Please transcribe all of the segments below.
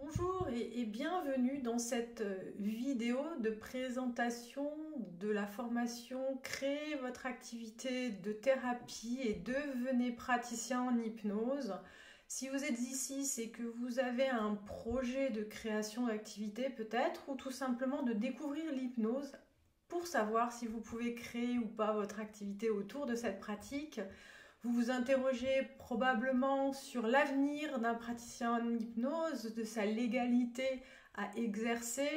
Bonjour et bienvenue dans cette vidéo de présentation de la formation Créez votre activité de thérapie et devenez praticien en hypnose. Si vous êtes ici, c'est que vous avez un projet de création d'activité peut-être ou tout simplement de découvrir l'hypnose pour savoir si vous pouvez créer ou pas votre activité autour de cette pratique. Vous vous interrogez probablement sur l'avenir d'un praticien en hypnose, de sa légalité à exercer,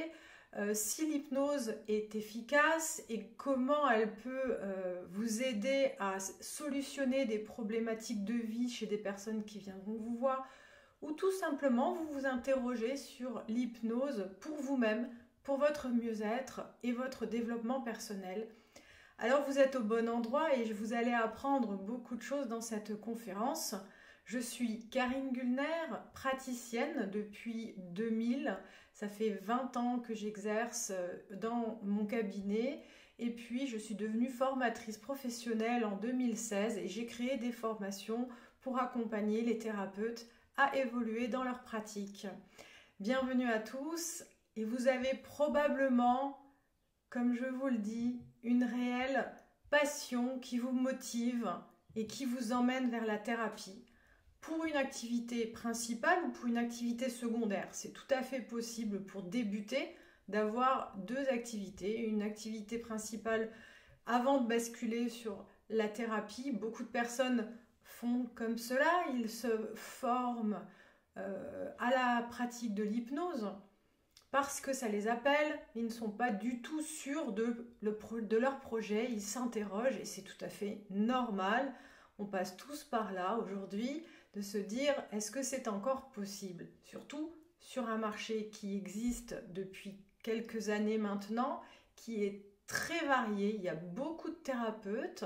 si l'hypnose est efficace et comment elle peut vous aider à solutionner des problématiques de vie chez des personnes qui viendront vous voir, ou tout simplement vous vous interrogez sur l'hypnose pour vous-même, pour votre mieux-être et votre développement personnel. Alors vous êtes au bon endroit et vous allez apprendre beaucoup de choses dans cette conférence. Je suis Karine Gulner, praticienne depuis 2000. Ça fait 20 ans que j'exerce dans mon cabinet. Et puis je suis devenue formatrice professionnelle en 2016 et j'ai créé des formations pour accompagner les thérapeutes à évoluer dans leur pratique. Bienvenue à tous et vous avez probablement, comme je vous le dis, une réelle passion qui vous motive et qui vous emmène vers la thérapie. Pour une activité principale ou pour une activité secondaire, c'est tout à fait possible pour débuter d'avoir deux activités. Une activité principale avant de basculer sur la thérapie. Beaucoup de personnes font comme cela, ils se forment à la pratique de l'hypnose parce que ça les appelle, ils ne sont pas du tout sûrs de leur projet, ils s'interrogent et c'est tout à fait normal. On passe tous par là aujourd'hui de se dire est-ce que c'est encore possible? Surtout sur un marché qui existe depuis quelques années maintenant, qui est très varié, il y a beaucoup de thérapeutes,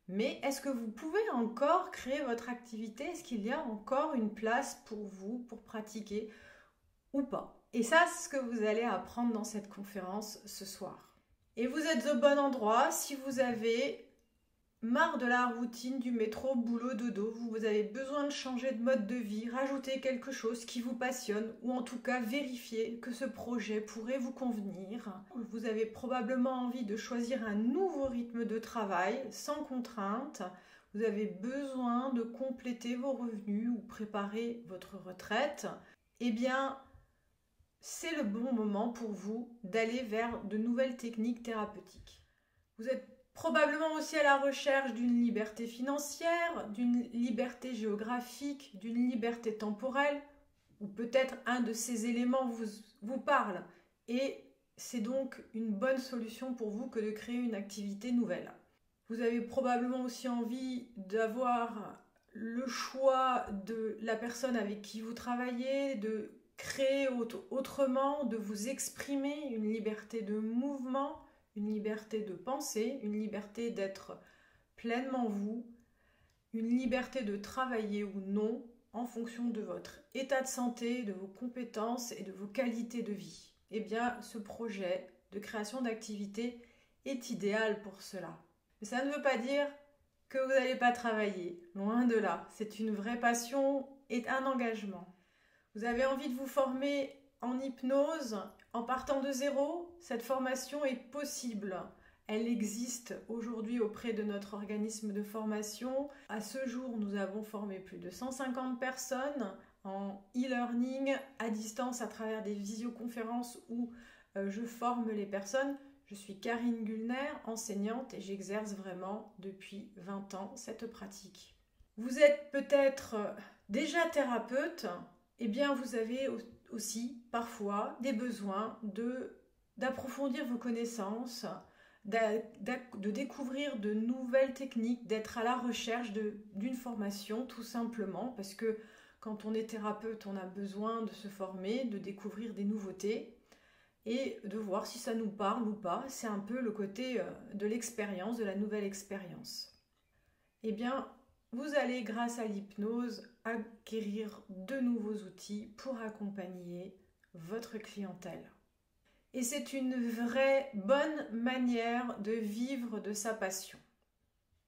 mais est-ce que vous pouvez encore créer votre activité? Est-ce qu'il y a encore une place pour vous pour pratiquer ou pas? Et ça, c'est ce que vous allez apprendre dans cette conférence ce soir. Et vous êtes au bon endroit si vous avez marre de la routine du métro, boulot, dodo. Vous avez besoin de changer de mode de vie, rajouter quelque chose qui vous passionne ou en tout cas vérifier que ce projet pourrait vous convenir. Vous avez probablement envie de choisir un nouveau rythme de travail sans contrainte. Vous avez besoin de compléter vos revenus ou préparer votre retraite. Eh bien, c'est le bon moment pour vous d'aller vers de nouvelles techniques thérapeutiques. Vous êtes probablement aussi à la recherche d'une liberté financière, d'une liberté géographique, d'une liberté temporelle, ou peut-être un de ces éléments vous parle. Et c'est donc une bonne solution pour vous que de créer une activité nouvelle. Vous avez probablement aussi envie d'avoir le choix de la personne avec qui vous travaillez, de créer autrement, de vous exprimer, une liberté de mouvement, une liberté de penser, une liberté d'être pleinement vous, une liberté de travailler ou non en fonction de votre état de santé, de vos compétences et de vos qualités de vie. Eh bien, ce projet de création d'activité est idéal pour cela. Mais ça ne veut pas dire que vous n'allez pas travailler, loin de là. C'est une vraie passion et un engagement. Vous avez envie de vous former en hypnose en partant de zéro? Cette formation est possible. Elle existe aujourd'hui auprès de notre organisme de formation. À ce jour, nous avons formé plus de 150 personnes en e-learning, à distance à travers des visioconférences où je forme les personnes. Je suis Karine Gulner, enseignante et j'exerce vraiment depuis 20 ans cette pratique. Vous êtes peut-être déjà thérapeute. Eh bien, vous avez aussi parfois des besoins d'approfondir vos connaissances, de découvrir de nouvelles techniques, d'être à la recherche d'une formation tout simplement parce que quand on est thérapeute, on a besoin de se former, de découvrir des nouveautés et de voir si ça nous parle ou pas. C'est un peu le côté de l'expérience, de la nouvelle expérience. Eh bien, vous allez, grâce à l'hypnose, acquérir de nouveaux outils pour accompagner votre clientèle. Et c'est une vraie bonne manière de vivre de sa passion.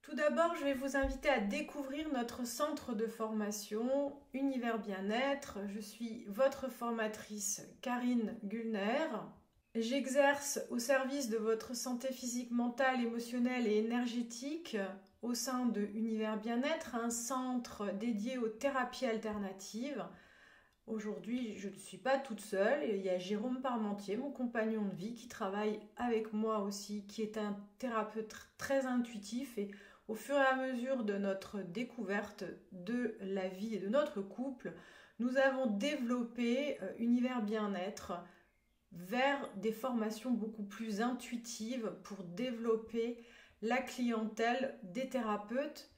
Tout d'abord, je vais vous inviter à découvrir notre centre de formation Univers Bien-être. Je suis votre formatrice Karine Gulner. J'exerce au service de votre santé physique, mentale, émotionnelle et énergétique au sein de Univers Bien-être, un centre dédié aux thérapies alternatives. Aujourd'hui, je ne suis pas toute seule. Il y a Jérôme Parmentier, mon compagnon de vie, qui travaille avec moi aussi, qui est un thérapeute très intuitif. Et au fur et à mesure de notre découverte de la vie et de notre couple, nous avons développé Univers Bien-être vers des formations beaucoup plus intuitives pour développer la clientèle des thérapeutes.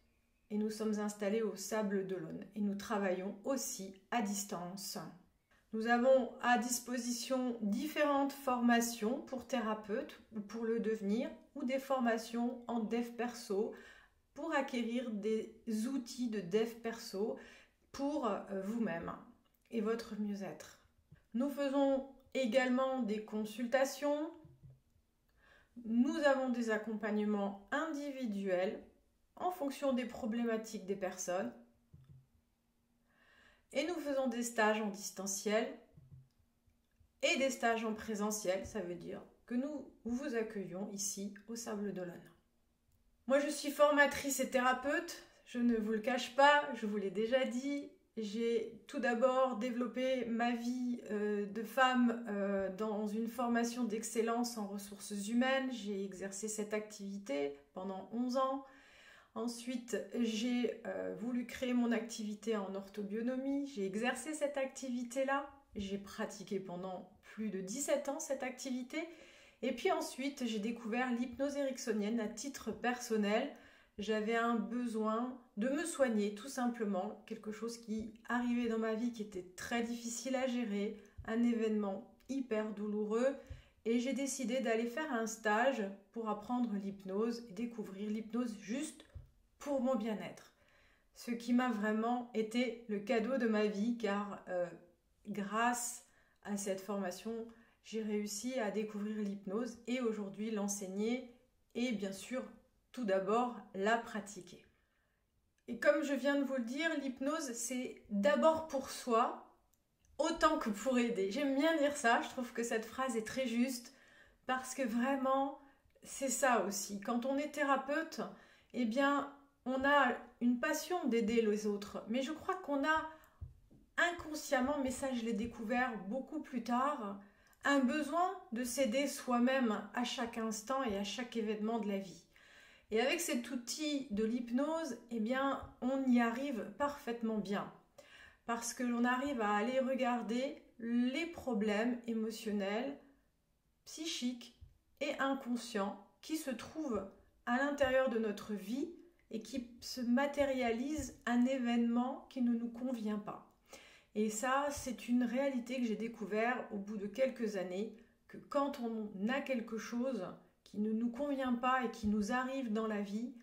Et nous sommes installés au Sable d'Olonne et nous travaillons aussi à distance. Nous avons à disposition différentes formations pour thérapeutes ou pour le devenir, ou des formations en dev perso pour acquérir des outils de dev perso pour vous-même et votre mieux-être. Nous faisons également des consultations. Nous avons des accompagnements individuels en fonction des problématiques des personnes. Et nous faisons des stages en distanciel et des stages en présentiel. Ça veut dire que nous vous accueillons ici au Sable d'Olonne. Moi, je suis formatrice et thérapeute. Je ne vous le cache pas, je vous l'ai déjà dit. J'ai tout d'abord développé ma vie de femme dans une formation d'excellence en ressources humaines. J'ai exercé cette activité pendant 11 ans. Ensuite, j'ai voulu créer mon activité en orthobionomie. J'ai exercé cette activité-là. J'ai pratiqué pendant plus de 17 ans cette activité. Et puis ensuite, j'ai découvert l'hypnose ericksonienne à titre personnel. J'avais un besoin de me soigner, tout simplement. Quelque chose qui arrivait dans ma vie qui était très difficile à gérer. Un événement hyper douloureux. Et j'ai décidé d'aller faire un stage pour apprendre l'hypnose et découvrir l'hypnose juste pour mon bien-être. Ce qui m'a vraiment été le cadeau de ma vie, car grâce à cette formation, j'ai réussi à découvrir l'hypnose et aujourd'hui l'enseigner et bien sûr tout d'abord la pratiquer. Et comme je viens de vous le dire, l'hypnose c'est d'abord pour soi autant que pour aider. J'aime bien dire ça, je trouve que cette phrase est très juste parce que vraiment c'est ça aussi. Quand on est thérapeute, eh bien on a une passion d'aider les autres, mais je crois qu'on a inconsciemment, mais ça je l'ai découvert beaucoup plus tard, un besoin de s'aider soi-même à chaque instant et à chaque événement de la vie. Et avec cet outil de l'hypnose, eh bien, on y arrive parfaitement bien. Parce que l'on arrive à aller regarder les problèmes émotionnels, psychiques et inconscients qui se trouvent à l'intérieur de notre vie et qui se matérialisent un événement qui ne nous convient pas. Et ça, c'est une réalité que j'ai découvert au bout de quelques années, que quand on a quelque chose qui ne nous convient pas et qui nous arrive dans la vie,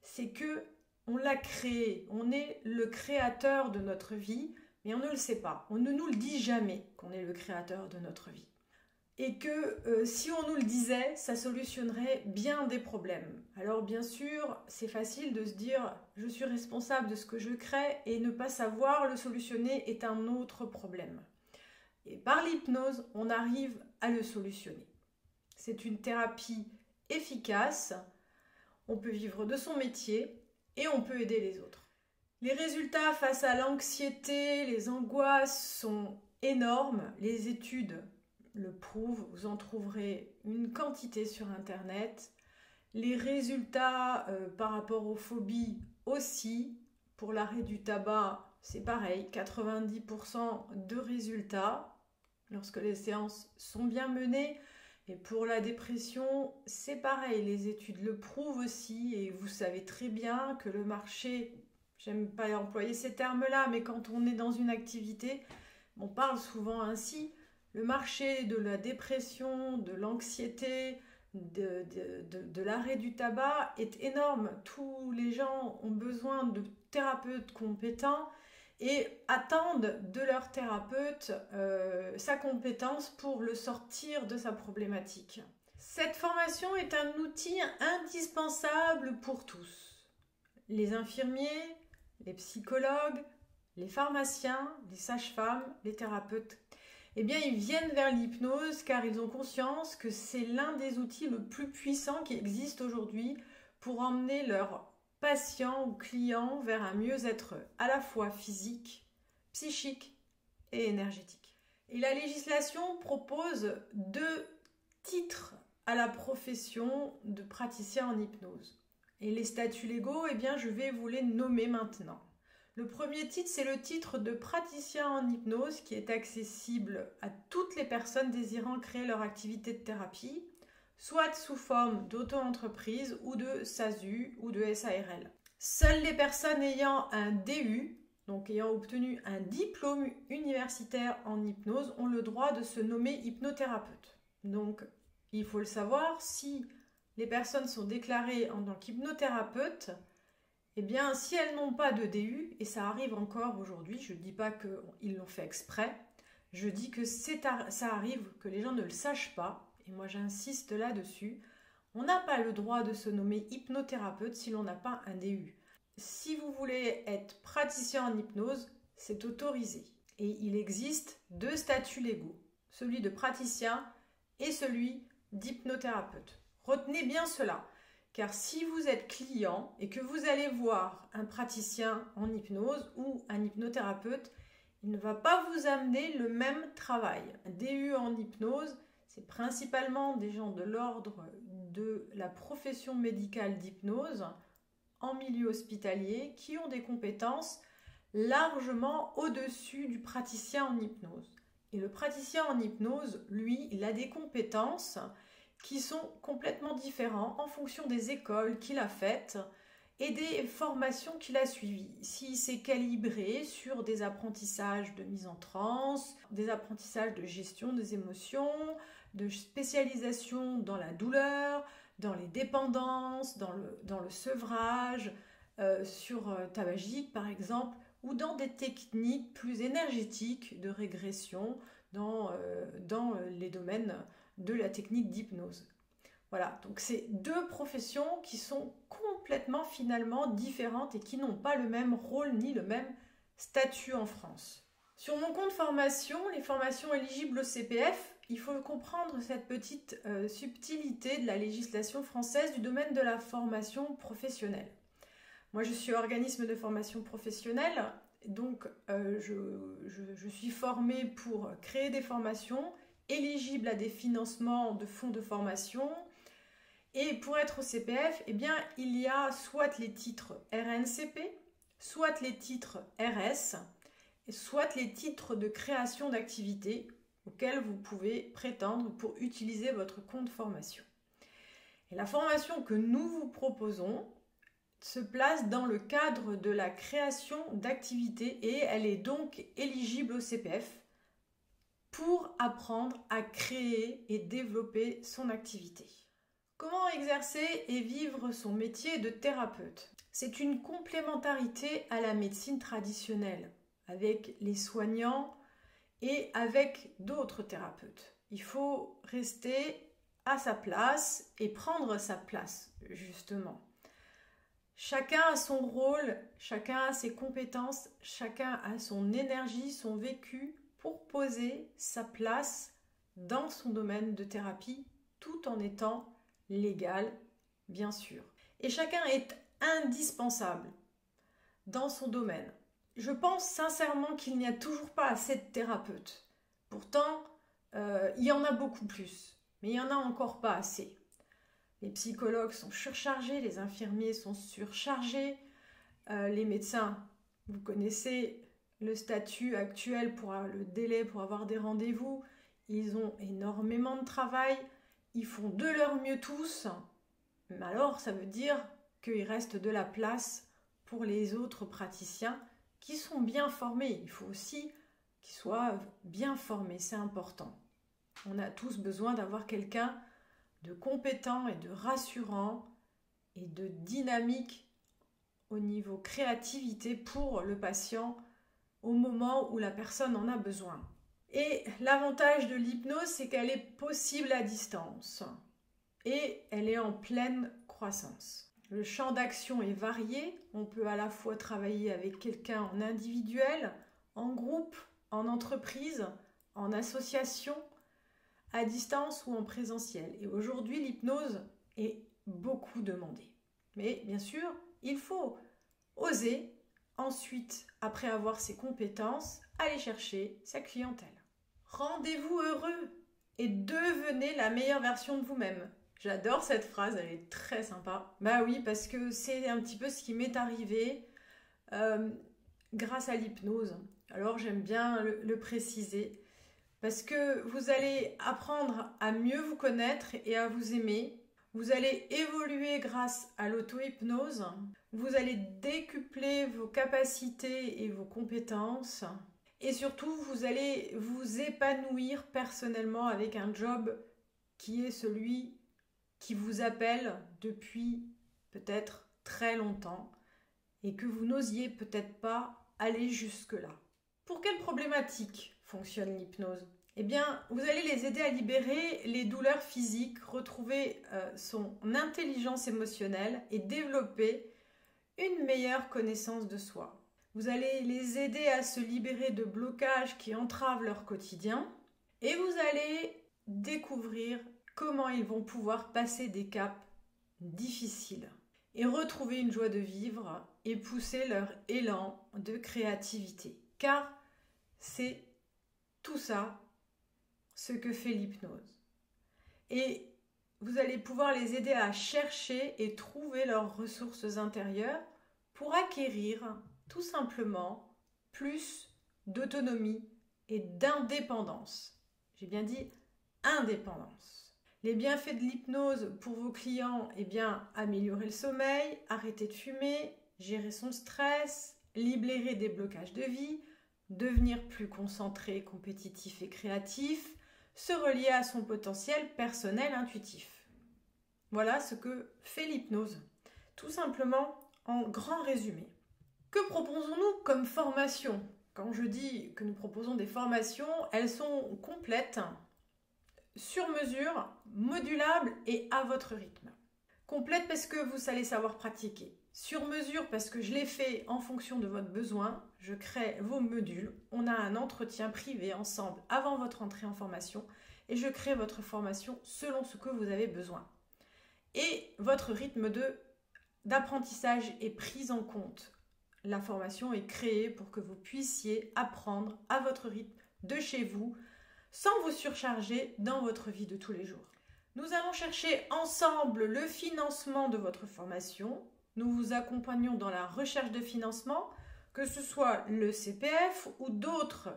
c'est que on l'a créé. On est le créateur de notre vie, mais on ne le sait pas. On ne nous le dit jamais qu'on est le créateur de notre vie. Et que si on nous le disait, ça solutionnerait bien des problèmes. Alors bien sûr, c'est facile de se dire « je suis responsable de ce que je crée » et ne pas savoir le solutionner est un autre problème. Et par l'hypnose, on arrive à le solutionner. C'est une thérapie efficace, on peut vivre de son métier et on peut aider les autres. Les résultats face à l'anxiété, les angoisses sont énormes, les études le prouve, vous en trouverez une quantité sur internet. Les résultats par rapport aux phobies aussi. Pour l'arrêt du tabac, c'est pareil, 90% de résultats lorsque les séances sont bien menées. Et pour la dépression, c'est pareil, les études le prouvent aussi. Et vous savez très bien que le marché, j'aime pas employer ces termes-là, mais quand on est dans une activité, on parle souvent ainsi. Le marché de la dépression, de l'anxiété, de l'arrêt du tabac est énorme. Tous les gens ont besoin de thérapeutes compétents et attendent de leur thérapeute sa compétence pour le sortir de sa problématique. Cette formation est un outil indispensable pour tous. les infirmiers, les psychologues, les pharmaciens, les sages-femmes, les thérapeutes, eh bien, ils viennent vers l'hypnose car ils ont conscience que c'est l'un des outils le plus puissants qui existe aujourd'hui pour emmener leurs patients ou clients vers un mieux-être à la fois physique, psychique et énergétique. Et la législation propose 2 titres à la profession de praticien en hypnose. Et les statuts légaux, eh bien, je vais vous les nommer maintenant. Le premier titre, c'est le titre de praticien en hypnose qui est accessible à toutes les personnes désirant créer leur activité de thérapie, soit sous forme d'auto-entreprise ou de SASU ou de SARL. Seules les personnes ayant un DU, donc ayant obtenu un diplôme universitaire en hypnose, ont le droit de se nommer hypnothérapeute. Donc, il faut le savoir, si les personnes sont déclarées en tant qu'hypnothérapeute, eh bien, si elles n'ont pas de DU, et ça arrive encore aujourd'hui, je ne dis pas qu'ils l'ont fait exprès, je dis que ça arrive que les gens ne le sachent pas, et moi j'insiste là-dessus, on n'a pas le droit de se nommer hypnothérapeute si l'on n'a pas un DU. Si vous voulez être praticien en hypnose, c'est autorisé. Et il existe 2 statuts légaux, celui de praticien et celui d'hypnothérapeute. Retenez bien cela. Car si vous êtes client et que vous allez voir un praticien en hypnose ou un hypnothérapeute, il ne va pas vous amener le même travail. Un DU en hypnose, c'est principalement des gens de l'ordre de la profession médicale d'hypnose en milieu hospitalier qui ont des compétences largement au-dessus du praticien en hypnose. Et le praticien en hypnose, lui, il a des compétences qui sont complètement différents en fonction des écoles qu'il a faites et des formations qu'il a suivies. S'il s'est calibré sur des apprentissages de mise en transe, des apprentissages de gestion des émotions, de spécialisation dans la douleur, dans les dépendances, dans le sevrage, sur tabagique par exemple, ou dans des techniques plus énergétiques de régression dans les domaines de la technique d'hypnose. Voilà, donc c'est 2 professions qui sont complètement finalement différentes et qui n'ont pas le même rôle ni le même statut en France. Sur mon compte formation, les formations éligibles au CPF, il faut comprendre cette petite subtilité de la législation française du domaine de la formation professionnelle. Moi, je suis organisme de formation professionnelle, donc je suis formée pour créer des formations éligibles à des financements de fonds de formation. Et pour être au CPF, eh bien, il y a soit les titres RNCP, soit les titres RS, soit les titres de création d'activité auxquels vous pouvez prétendre pour utiliser votre compte formation. Et la formation que nous vous proposons se place dans le cadre de la création d'activité et elle est donc éligible au CPF pour apprendre à créer et développer son activité. Comment exercer et vivre son métier de thérapeute? C'est une complémentarité à la médecine traditionnelle, avec les soignants et avec d'autres thérapeutes. Il faut rester à sa place et prendre sa place, justement. Chacun a son rôle, chacun a ses compétences, chacun a son énergie, son vécu pour poser sa place dans son domaine de thérapie tout en étant légal, bien sûr. Et chacun est indispensable dans son domaine. Je pense sincèrement qu'il n'y a toujours pas assez de thérapeutes. Pourtant, il y en a beaucoup plus, mais il n'y en a encore pas assez. Les psychologues sont surchargés, les infirmiers sont surchargés, les médecins, vous connaissez le statut actuel pour le délai pour avoir des rendez-vous, ils ont énormément de travail, ils font de leur mieux tous, mais alors ça veut dire qu'il reste de la place pour les autres praticiens qui sont bien formés. Il faut aussi qu'ils soient bien formés, c'est important. On a tous besoin d'avoir quelqu'un de compétent et de rassurant et de dynamique au niveau créativité pour le patient au moment où la personne en a besoin. Et l'avantage de l'hypnose, c'est qu'elle est possible à distance et elle est en pleine croissance. Le champ d'action est varié. On peut à la fois travailler avec quelqu'un en individuel, en groupe, en entreprise, en association, à distance ou en présentiel. Et aujourd'hui, l'hypnose est beaucoup demandée. Mais bien sûr, il faut oser ensuite, après avoir ses compétences, aller chercher sa clientèle. Rendez-vous heureux et devenez la meilleure version de vous-même. J'adore cette phrase, elle est très sympa. Bah oui, parce que c'est un petit peu ce qui m'est arrivé grâce à l'hypnose. Alors j'aime bien le préciser, parce que vous allez apprendre à mieux vous connaître et à vous aimer. Vous allez évoluer grâce à l'auto-hypnose. Vous allez décupler vos capacités et vos compétences. Et surtout, vous allez vous épanouir personnellement avec un job qui est celui qui vous appelle depuis peut-être très longtemps et que vous n'osiez peut-être pas aller jusque-là. Pour quelle problématique fonctionne l'hypnose ? Eh bien, vous allez les aider à libérer les douleurs physiques, retrouver son intelligence émotionnelle et développer une meilleure connaissance de soi. Vous allez les aider à se libérer de blocages qui entravent leur quotidien et vous allez découvrir comment ils vont pouvoir passer des caps difficiles et retrouver une joie de vivre et pousser leur élan de créativité. Car c'est tout ça ce que fait l'hypnose. Et vous allez pouvoir les aider à chercher et trouver leurs ressources intérieures pour acquérir tout simplement plus d'autonomie et d'indépendance. J'ai bien dit indépendance. Les bienfaits de l'hypnose pour vos clients, eh bien, améliorer le sommeil, arrêter de fumer, gérer son stress, libérer des blocages de vie, devenir plus concentré, compétitif et créatif, se relier à son potentiel personnel intuitif. Voilà ce que fait l'hypnose. Tout simplement, en grand résumé. Que proposons-nous comme formation ? Quand je dis que nous proposons des formations, elles sont complètes, sur mesure, modulables et à votre rythme. Complète parce que vous allez savoir pratiquer. Sur mesure parce que je l'ai fait en fonction de votre besoin. Je crée vos modules. On a un entretien privé ensemble avant votre entrée en formation et je crée votre formation selon ce que vous avez besoin. Et votre rythme d'apprentissage est pris en compte. La formation est créée pour que vous puissiez apprendre à votre rythme de chez vous sans vous surcharger dans votre vie de tous les jours. Nous allons chercher ensemble le financement de votre formation. Nous vous accompagnons dans la recherche de financement, que ce soit le CPF ou d'autres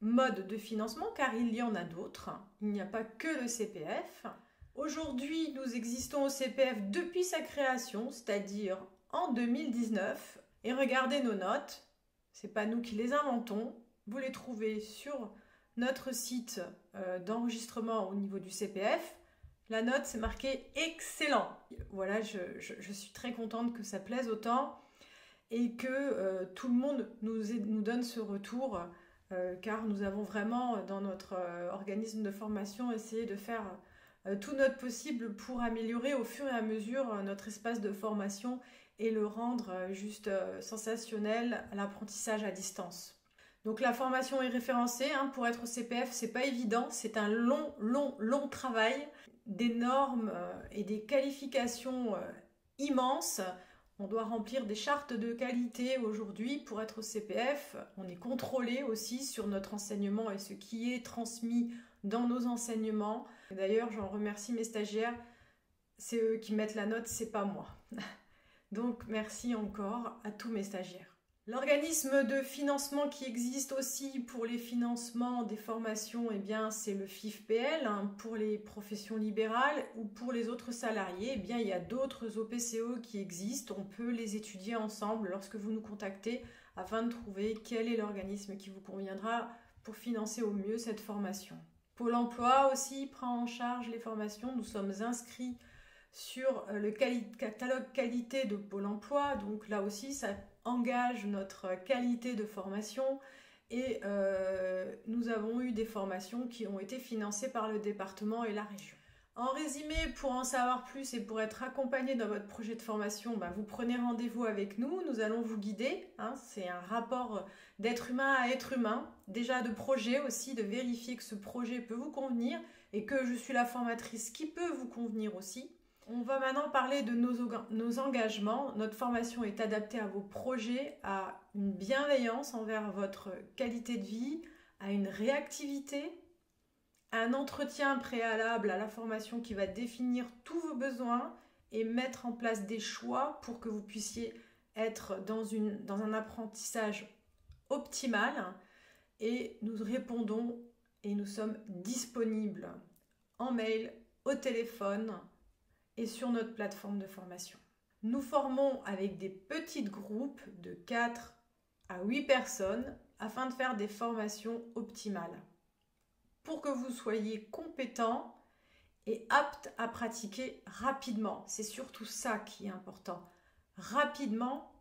modes de financement, car il y en a d'autres. Il n'y a pas que le CPF. Aujourd'hui, nous existons au CPF depuis sa création, c'est-à-dire en 2019. Et regardez nos notes, ce n'est pas nous qui les inventons. Vous les trouvez sur notre site d'enregistrement au niveau du CPF. La note, c'est marqué « Excellent ». Voilà, je suis très contente que ça plaise autant et que tout le monde nous donne ce retour car nous avons vraiment, dans notre organisme de formation, essayé de faire tout notre possible pour améliorer au fur et à mesure notre espace de formation et le rendre juste sensationnel à l'apprentissage à distance. Donc la formation est référencée, pour être au CPF, c'est pas évident, c'est un long travail, des normes et des qualifications immenses. On doit remplir des chartes de qualité aujourd'hui pour être au CPF. On est contrôlé aussi sur notre enseignement et ce qui est transmis dans nos enseignements. D'ailleurs, j'en remercie mes stagiaires, c'est eux qui mettent la note, c'est pas moi. Donc merci encore à tous mes stagiaires. L'organisme de financement qui existe aussi pour les financements des formations, eh bien, c'est le FIFPL pour les professions libérales ou pour les autres salariés. Eh bien, il y a d'autres OPCO qui existent. On peut les étudier ensemble lorsque vous nous contactez afin de trouver quel est l'organisme qui vous conviendra pour financer au mieux cette formation. Pôle emploi aussi prend en charge les formations. Nous sommes inscrits sur le catalogue qualité de Pôle emploi. Donc là aussi, ça engage notre qualité de formation et nous avons eu des formations qui ont été financées par le département et la région. En résumé, pour en savoir plus et pour être accompagné dans votre projet de formation, vous prenez rendez-vous avec nous, nous allons vous guider. C'est un rapport d'être humain à être humain, déjà de projet aussi, de vérifier que ce projet peut vous convenir et que je suis la formatrice qui peut vous convenir aussi. On va maintenant parler de nos engagements. Notre formation est adaptée à vos projets, à une bienveillance envers votre qualité de vie, à une réactivité, un entretien préalable à la formation qui va définir tous vos besoins et mettre en place des choix pour que vous puissiez être dans un apprentissage optimal. Et nous répondons et nous sommes disponibles en mail, au téléphone et sur notre plateforme de formation. Nous formons avec des petits groupes de 4 à 8 personnes afin de faire des formations optimales, pour que vous soyez compétent et apte à pratiquer rapidement. C'est surtout ça qui est important. Rapidement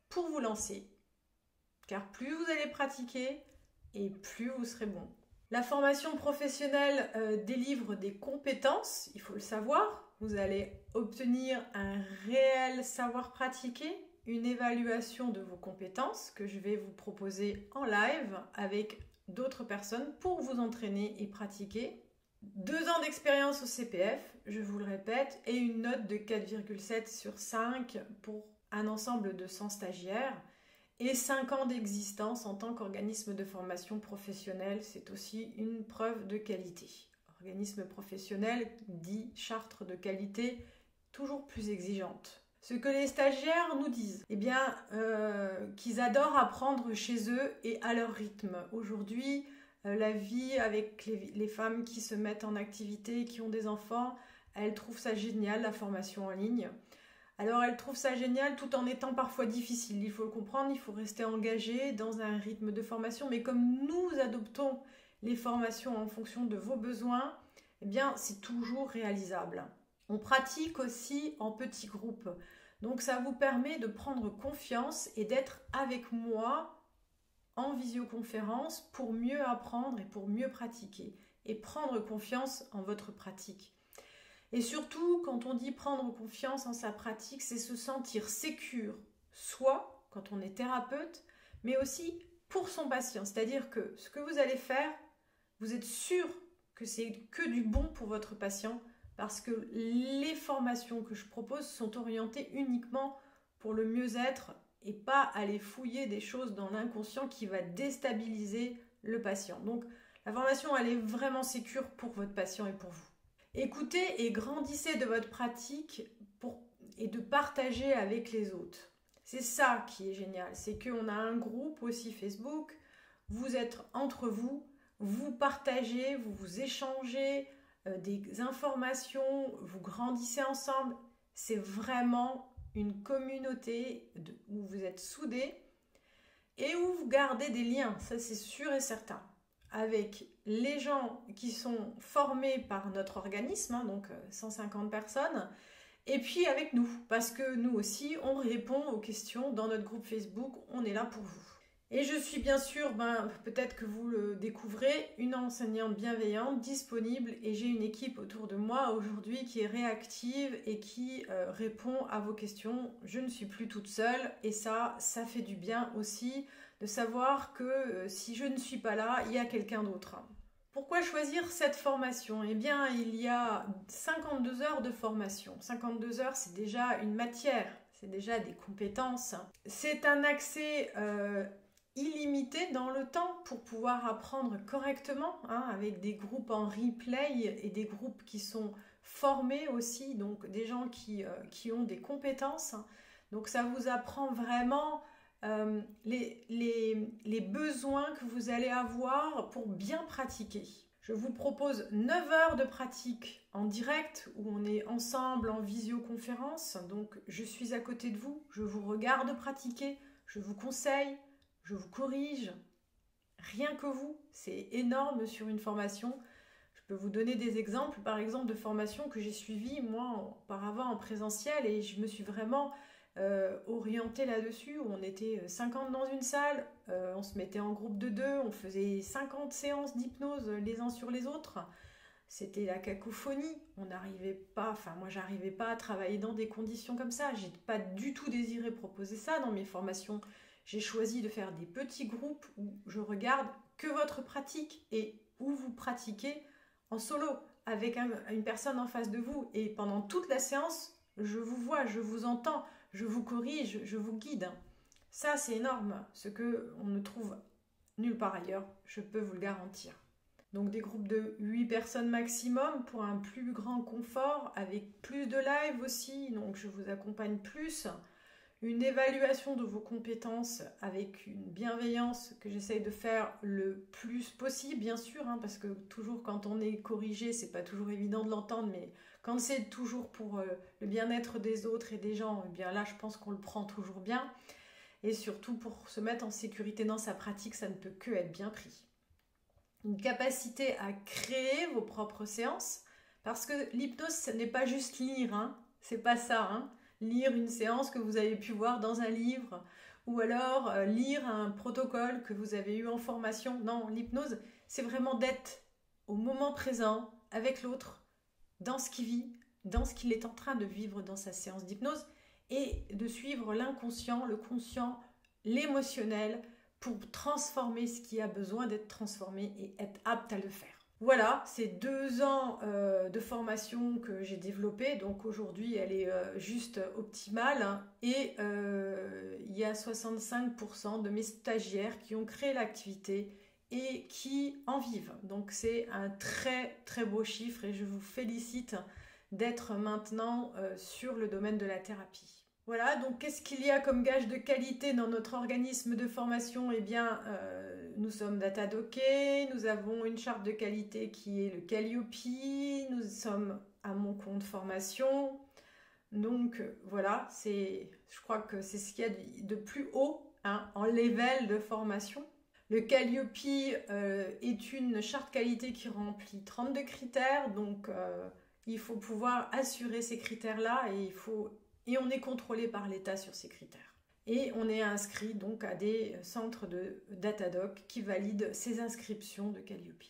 pour vous lancer. Car plus vous allez pratiquer et plus vous serez bon. La formation professionnelle délivre des compétences, il faut le savoir. Vous allez obtenir un réel savoir pratiqué, une évaluation de vos compétences que je vais vous proposer en live avec d'autres personnes pour vous entraîner et pratiquer. 2 ans d'expérience au CPF, je vous le répète, et une note de 4,7 sur 5 pour un ensemble de 100 stagiaires. Et 5 ans d'existence en tant qu'organisme de formation professionnelle, c'est aussi une preuve de qualité. Organisme professionnel dit charte de qualité toujours plus exigeante. Ce que les stagiaires nous disent, qu'ils adorent apprendre chez eux et à leur rythme. Aujourd'hui, la vie avec les femmes qui se mettent en activité, qui ont des enfants, elles trouvent ça génial, la formation en ligne. Alors elles trouvent ça génial tout en étant parfois difficile. Il faut le comprendre, il faut rester engagé dans un rythme de formation. Mais comme nous adoptons les formations en fonction de vos besoins, c'est toujours réalisable. On pratique aussi en petits groupes. Donc ça vous permet de prendre confiance et d'être avec moi en visioconférence pour mieux apprendre et pour mieux pratiquer et prendre confiance en votre pratique. Et surtout, quand on dit prendre confiance en sa pratique, c'est se sentir sécure, soit quand on est thérapeute, mais aussi pour son patient. C'est-à-dire que ce que vous allez faire, vous êtes sûr que c'est que du bon pour votre patient, parce que les formations que je propose sont orientées uniquement pour le mieux-être et pas aller fouiller des choses dans l'inconscient qui va déstabiliser le patient. Donc la formation, elle est vraiment sécure pour votre patient et pour vous. Écoutez et grandissez de votre pratique et de partager avec les autres. C'est ça qui est génial, c'est qu'on a un groupe aussi Facebook, vous êtes entre vous, vous partagez, vous échangez des informations, vous grandissez ensemble. C'est vraiment une communauté où vous êtes soudés et où vous gardez des liens, ça c'est sûr et certain, avec les gens qui sont formés par notre organisme, donc 150 personnes, et puis avec nous, parce que nous aussi, on répond aux questions dans notre groupe Facebook, on est là pour vous. Et je suis bien sûr, peut-être que vous le découvrez, une enseignante bienveillante, disponible, et j'ai une équipe autour de moi aujourd'hui qui est réactive et qui répond à vos questions. Je ne suis plus toute seule et ça fait du bien aussi de savoir que si je ne suis pas là, il y a quelqu'un d'autre. Pourquoi choisir cette formation? Il y a 52 heures de formation. 52 heures, c'est déjà une matière, c'est déjà des compétences. C'est un accès illimité dans le temps pour pouvoir apprendre correctement, avec des groupes en replay et des groupes qui sont formés aussi, donc des gens qui ont des compétences. Donc ça vous apprend vraiment les besoins que vous allez avoir pour bien pratiquer. Je vous propose 9 heures de pratique en direct où on est ensemble en visioconférence. Donc je suis à côté de vous, je vous regarde pratiquer, je vous conseille, je vous corrige. Rien que vous, c'est énorme sur une formation. Je peux vous donner des exemples, par exemple, de formations que j'ai suivies moi auparavant en présentiel et je me suis vraiment orientée là-dessus, où on était 50 dans une salle, on se mettait en groupe de 2, on faisait 50 séances d'hypnose les uns sur les autres. c'était la cacophonie. On n'arrivait pas, enfin moi j'arrivais pas à travailler dans des conditions comme ça. J'ai pas du tout désiré proposer ça dans mes formations. J'ai choisi de faire des petits groupes où je regarde que votre pratique et où vous pratiquez en solo avec une personne en face de vous. Et pendant toute la séance, je vous vois, je vous entends, je vous corrige, je vous guide. Ça, c'est énorme, ce qu'on ne trouve nulle part ailleurs, je peux vous le garantir. Donc des groupes de 8 personnes maximum pour un plus grand confort, avec plus de live aussi, donc je vous accompagne plus. Une évaluation de vos compétences avec une bienveillance que j'essaye de faire le plus possible, bien sûr, hein, parce que toujours quand on est corrigé, c'est pas toujours évident de l'entendre, mais quand c'est toujours pour le bien-être des autres et des gens, eh bien là, je pense qu'on le prend toujours bien. Et surtout, pour se mettre en sécurité dans sa pratique, ça ne peut que être bien pris. Une capacité à créer vos propres séances, parce que l'hypnose, ce n'est pas juste lire, hein, c'est pas ça, hein. Lire une séance que vous avez pu voir dans un livre, ou alors lire un protocole que vous avez eu en formation. Non, l'hypnose, c'est vraiment d'être au moment présent, avec l'autre, dans ce qu'il vit, dans ce qu'il est en train de vivre dans sa séance d'hypnose, et de suivre l'inconscient, le conscient, l'émotionnel pour transformer ce qui a besoin d'être transformé et être apte à le faire. Voilà, c'est 2 ans de formation que j'ai développée, donc aujourd'hui elle est juste optimale, hein, et il y a 65% de mes stagiaires qui ont créé l'activité et qui en vivent. Donc c'est un très très beau chiffre et je vous félicite d'être maintenant sur le domaine de la thérapie. Voilà, donc qu'est-ce qu'il y a comme gage de qualité dans notre organisme de formation? Eh bien, nous sommes Datadocké, nous avons une charte de qualité qui est le Calliope, nous sommes à mon compte formation. Donc voilà, je crois que c'est ce qu'il y a de plus haut, hein, en level de formation. Le Calliope est une charte qualité qui remplit 32 critères, donc il faut pouvoir assurer ces critères-là et on est contrôlé par l'État sur ces critères. Et on est inscrit donc à des centres de Datadock qui valident ces inscriptions de Calliope.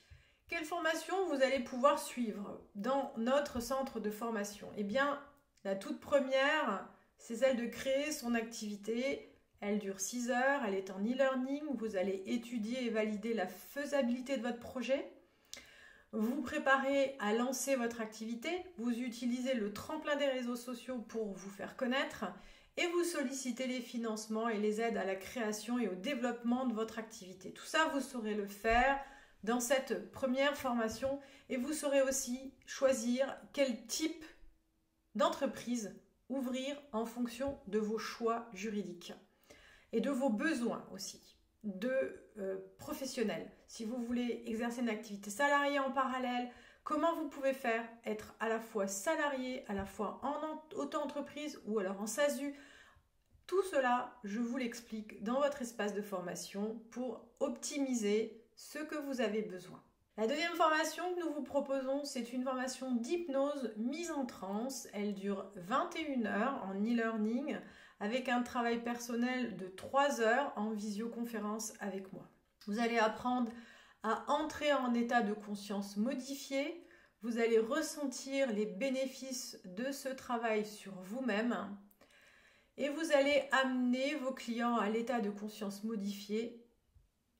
Quelle formation vous allez pouvoir suivre dans notre centre de formation? Eh bien, la toute première, c'est celle de créer son activité. Elle dure 6 heures, elle est en e-learning. Vous allez étudier et valider la faisabilité de votre projet. Vous préparez à lancer votre activité, vous utilisez le tremplin des réseaux sociaux pour vous faire connaître et vous sollicitez les financements et les aides à la création et au développement de votre activité. Tout ça, vous saurez le faire dans cette première formation et vous saurez aussi choisir quel type d'entreprise ouvrir en fonction de vos choix juridiques et de vos besoins aussi de professionnels. Si vous voulez exercer une activité salariée en parallèle, comment vous pouvez faire? Être à la fois salarié, à la fois en auto-entreprise ou alors en SASU. Tout cela, je vous l'explique dans votre espace de formation pour optimiser ce que vous avez besoin. La deuxième formation que nous vous proposons, c'est une formation d'hypnose mise en transe. Elle dure 21 heures en e-learning avec un travail personnel de 3 heures en visioconférence avec moi. Vous allez apprendre à entrer en état de conscience modifié. Vous allez ressentir les bénéfices de ce travail sur vous-même et vous allez amener vos clients à l'état de conscience modifié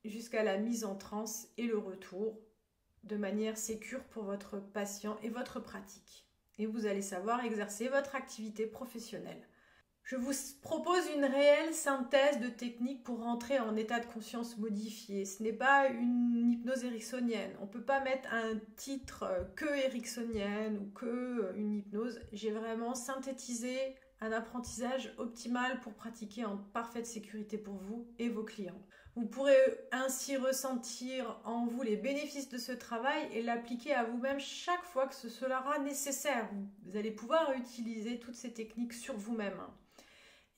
jusqu'à la mise en transe et le retour de manière sécure pour votre patient et votre pratique. Et vous allez savoir exercer votre activité professionnelle. Je vous propose une réelle synthèse de techniques pour rentrer en état de conscience modifié. Ce n'est pas une hypnose ericksonienne. On ne peut pas mettre un titre que ericksonienne ou que une hypnose. J'ai vraiment synthétisé un apprentissage optimal pour pratiquer en parfaite sécurité pour vous et vos clients. Vous pourrez ainsi ressentir en vous les bénéfices de ce travail et l'appliquer à vous-même chaque fois que ce sera nécessaire. Vous allez pouvoir utiliser toutes ces techniques sur vous-même.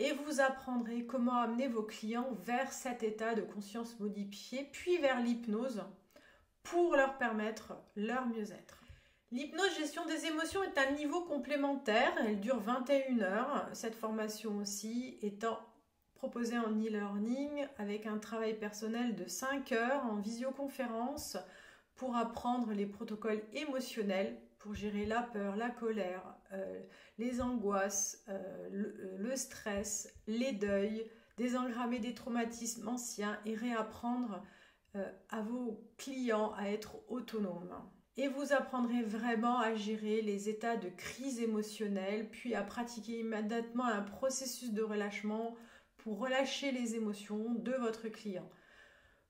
Et vous apprendrez comment amener vos clients vers cet état de conscience modifié, puis vers l'hypnose pour leur permettre leur mieux-être. L'hypnose gestion des émotions est un niveau complémentaire, elle dure 21 heures, cette formation aussi étant proposée en e-learning avec un travail personnel de 5 heures en visioconférence pour apprendre les protocoles émotionnels, pour gérer la peur, la colère, les angoisses, le stress, les deuils, désengrammer des traumatismes anciens et réapprendre à vos clients à être autonomes. Et vous apprendrez vraiment à gérer les états de crise émotionnelle, puis à pratiquer immédiatement un processus de relâchement pour relâcher les émotions de votre client.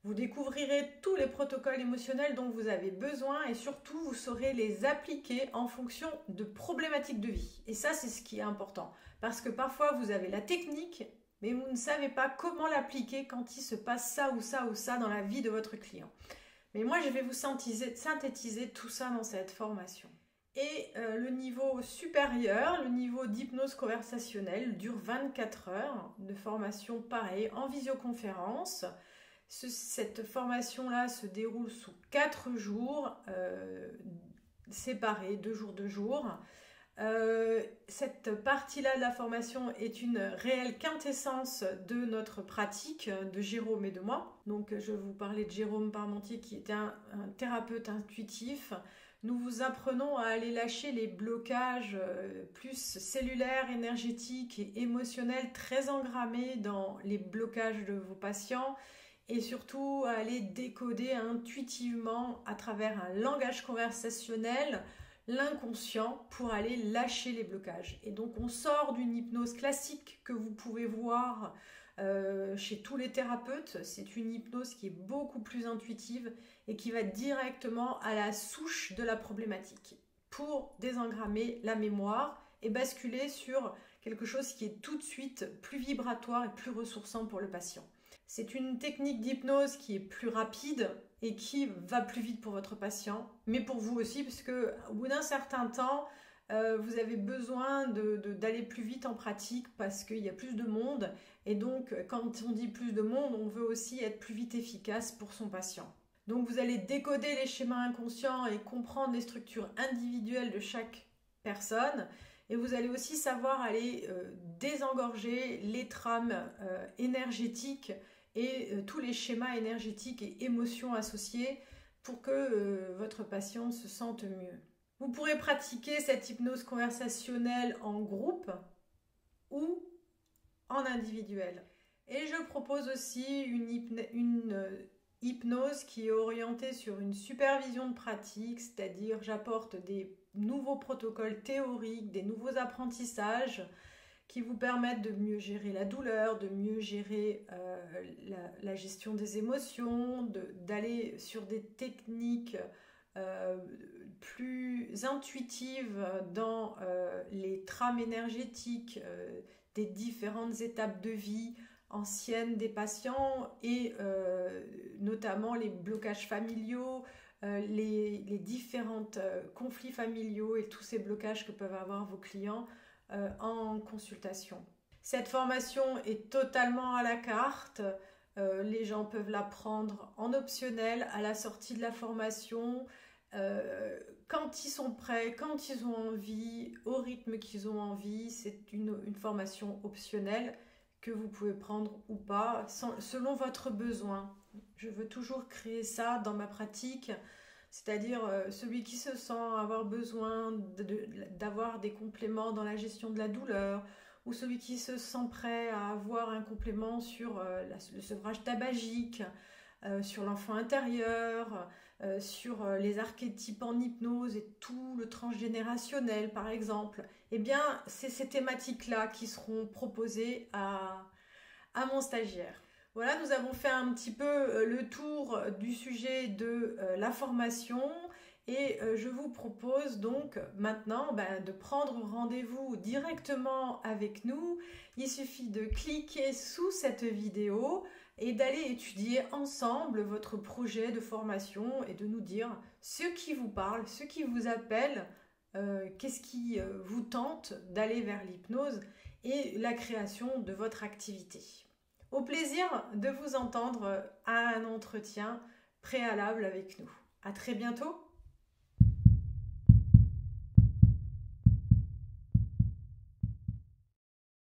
Vous découvrirez tous les protocoles émotionnels dont vous avez besoin et surtout vous saurez les appliquer en fonction de problématiques de vie. Et ça, c'est ce qui est important. Parce que parfois, vous avez la technique, mais vous ne savez pas comment l'appliquer quand il se passe ça ou ça ou ça dans la vie de votre client. Mais moi, je vais vous synthétiser tout ça dans cette formation. Et le niveau supérieur, le niveau d'hypnose conversationnelle, dure 24 heures de formation pareil en visioconférence. Cette formation-là se déroule sous 4 jours, séparés, 2 jours, 2 jours. Cette partie-là de la formation est une réelle quintessence de notre pratique de Jérôme et de moi. Donc je vais vous parler de Jérôme Parmentier qui était un thérapeute intuitif. Nous vous apprenons à aller lâcher les blocages plus cellulaires, énergétiques et émotionnels très engrammés dans les blocages de vos patients et surtout à aller décoder intuitivement à travers un langage conversationnel l'inconscient pour aller lâcher les blocages. Et donc on sort d'une hypnose classique que vous pouvez voir chez tous les thérapeutes. C'est une hypnose qui est beaucoup plus intuitive et qui va directement à la souche de la problématique pour désengrammer la mémoire et basculer sur quelque chose qui est tout de suite plus vibratoire et plus ressourçant pour le patient. C'est une technique d'hypnose qui est plus rapide et qui va plus vite pour votre patient, mais pour vous aussi, parce que au bout d'un certain temps, vous avez besoin d'aller plus vite en pratique parce qu'il y a plus de monde. Et donc, quand on dit plus de monde, on veut aussi être plus vite efficace pour son patient. Donc, vous allez décoder les schémas inconscients et comprendre les structures individuelles de chaque personne. Et vous allez aussi savoir aller désengorger les trames énergétiques et tous les schémas énergétiques et émotions associés pour que votre patient se sente mieux. Vous pourrez pratiquer cette hypnose conversationnelle en groupe ou en individuel. Et je propose aussi une hypnose qui est orientée sur une supervision de pratique, c'est-à-dire j'apporte des nouveaux protocoles théoriques, des nouveaux apprentissages qui vous permettent de mieux gérer la douleur, de mieux gérer la gestion des émotions, d'aller sur des techniques plus intuitives dans les trames énergétiques des différentes étapes de vie anciennes des patients et notamment les blocages familiaux, les différents conflits familiaux et tous ces blocages que peuvent avoir vos clients en consultation. Cette formation est totalement à la carte. Les gens peuvent la prendre en optionnel à la sortie de la formation, quand ils sont prêts, quand ils ont envie, au rythme qu'ils ont envie. C'est une formation optionnelle que vous pouvez prendre ou pas, selon votre besoin. Je veux toujours créer ça dans ma pratique, c'est-à-dire celui qui se sent avoir besoin d'avoir des compléments dans la gestion de la douleur, ou celui qui se sent prêt à avoir un complément sur le sevrage tabagique, sur l'enfant intérieur, sur les archétypes en hypnose et tout le transgénérationnel par exemple. Eh bien, c'est ces thématiques-là qui seront proposées à mon stagiaire. Voilà, nous avons fait un petit peu le tour du sujet de la formation et je vous propose donc maintenant de prendre rendez-vous directement avec nous. Il suffit de cliquer sous cette vidéo et d'aller étudier ensemble votre projet de formation et de nous dire ce qui vous parle, ce qui vous appelle, qu'est-ce qui vous tente d'aller vers l'hypnose et la création de votre activité. Au plaisir de vous entendre à un entretien préalable avec nous. À très bientôt.